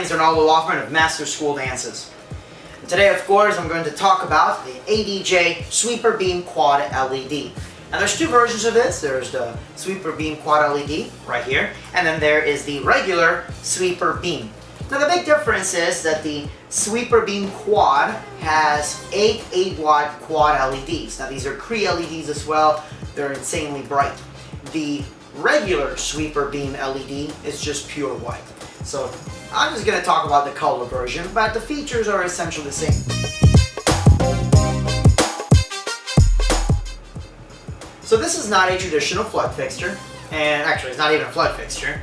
name's Ronaldo Loffman of Master School Dances. And today, of course, I'm going to talk about the ADJ Sweeper Beam Quad LED. Now there's two versions of this. There's the Sweeper Beam Quad LED right here, and then there is the regular Sweeper Beam. Now the big difference is that the Sweeper Beam Quad has 8 8-watt quad LEDs. Now these are Cree LEDs as well. They're insanely bright. The regular Sweeper Beam LED is just pure white. So I'm just going to talk about the color version, but the features are essentially the same. So this is not a traditional flood fixture, and actually it's not even a flood fixture,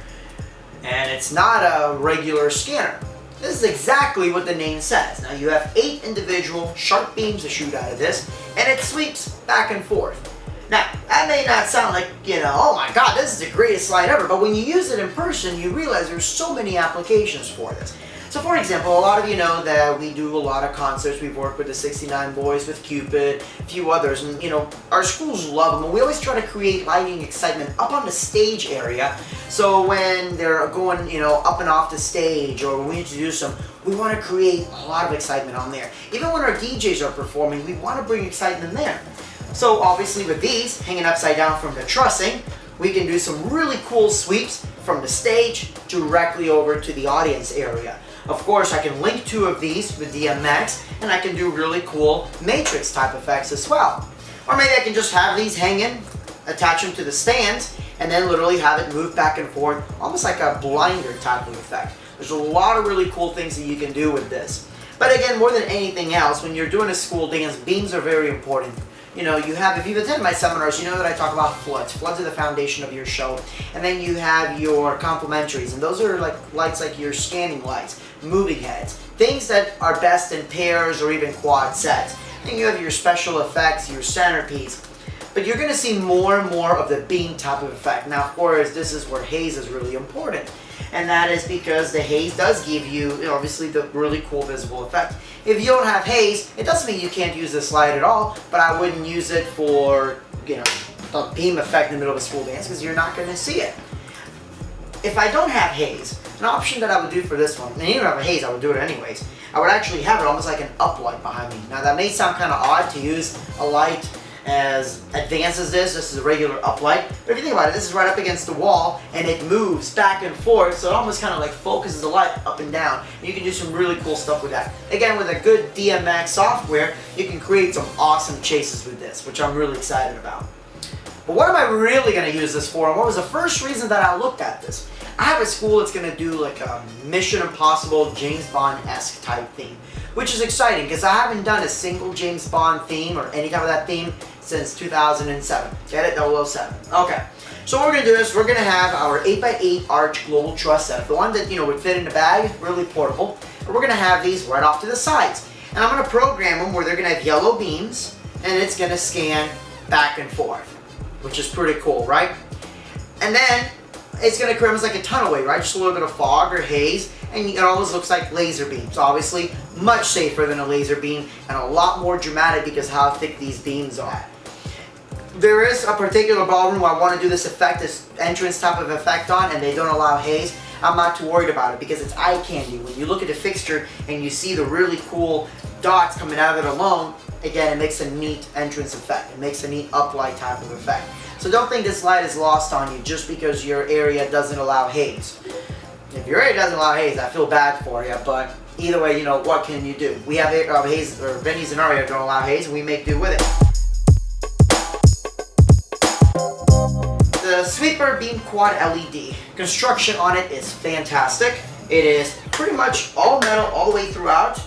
and it's not a regular scanner. This is exactly what the name says. Now you have 8 individual sharp beams that shoot out of this, and it sweeps back and forth. Now, that may not sound like, oh my god, this is the greatest slide ever, but when you use it in person, you realize there's so many applications for this. So for example, a lot of you know that we do a lot of concerts. We've worked with the 69 Boys, with Cupid, a few others, and our schools love them, and we always try to create lighting excitement up on the stage area. So when they're going, up and off the stage, or when we introduce them, we want to create a lot of excitement on there. Even when our DJs are performing, we want to bring excitement there. So obviously with these hanging upside down from the trussing, we can do some really cool sweeps from the stage directly over to the audience area. Of course, I can link 2 of these with DMX, and I can do really cool matrix type effects as well. Or maybe I can just have these hanging, attach them to the stands, and then literally have it move back and forth, almost like a blinder type of effect. There's a lot of really cool things that you can do with this. But again, more than anything else, when you're doing a school dance, beams are very important. If you've attended my seminars, you know that I talk about floods. Floods are the foundation of your show. And then you have your complementaries, and those are like lights like your scanning lights, moving heads, things that are best in pairs or even quad sets. Then you have your special effects, your centerpiece. But you're going to see more and more of the beam type of effect. Now, of course, this is where haze is really important. And that is because the haze does give you, obviously, the really cool visible effect. If you don't have haze, it doesn't mean you can't use this slide at all, but I wouldn't use it for, a beam effect in the middle of a school dance because you're not going to see it. If I don't have haze, an option that I would do for this one, and even if I have haze, I would do it anyways, I would actually have it almost like an uplight behind me. Now that may sound kind of odd to use a light as advanced as this is a regular uplight, but if you think about it, this is right up against the wall and it moves back and forth, so it almost kind of like focuses the light up and down, and you can do some really cool stuff with that. Again, with a good DMX software, you can create some awesome chases with this, which I'm really excited about. But what am I really going to use this for, and what was the first reason that I looked at this? I have a school that's going to do like a Mission Impossible James Bond-esque type theme, which is exciting because I haven't done a single James Bond theme or any type of that theme since 2007. Get it? 007. Okay. So what we're going to do is we're going to have our 8x8 arch global truss setup. The one that, would fit in the bag, really portable. And we're going to have these right off to the sides. And I'm going to program them where they're going to have yellow beams, and it's going to scan back and forth, which is pretty cool, right? And then it's going to create almost like a tunnel wave, right? Just a little bit of fog or haze, and it almost looks like laser beams. Obviously, much safer than a laser beam, and a lot more dramatic because how thick these beams are. There is a particular ballroom where I want to do this effect, this entrance type of effect on, and they don't allow haze. I'm not too worried about it because it's eye candy. When you look at the fixture and you see the really cool dots coming out of it alone, again, it makes a neat entrance effect. It makes a neat uplight type of effect. So don't think this light is lost on you just because your area doesn't allow haze. If your area doesn't allow haze, I feel bad for you, but either way, what can you do? We have haze, or venues in our area don't allow haze, and we make do with it. The Sweeper Beam Quad LED, construction on it is fantastic. It is pretty much all metal all the way throughout.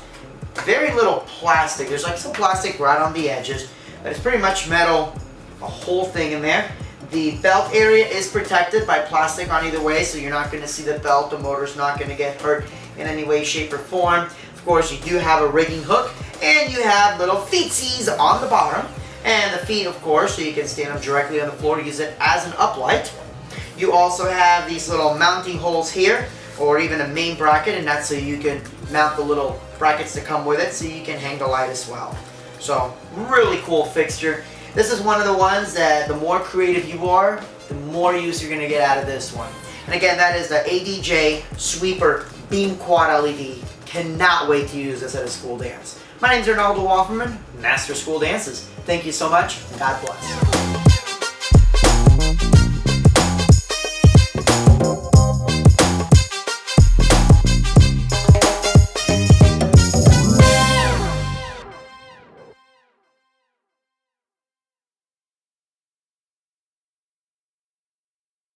Very little plastic. There's like some plastic right on the edges, but it's pretty much metal, a whole thing in there. The belt area is protected by plastic on either way, so you're not going to see the belt. The motor's not going to get hurt in any way, shape, or form. Of course, you do have a rigging hook, and you have little feetsies on the bottom. And the feet, of course, so you can stand up directly on the floor to use it as an uplight. You also have these little mounting holes here, or even a main bracket, and that's so you can mount the little brackets that come with it, so you can hang the light as well. So, really cool fixture. This is one of the ones that the more creative you are, the more use you're going to get out of this one. And again, that is the ADJ Sweeper beam quad LED. Cannot wait to use this at a school dance. My name's Arnaldo Wofferman, Master School Dances. Thank you so much, and God bless.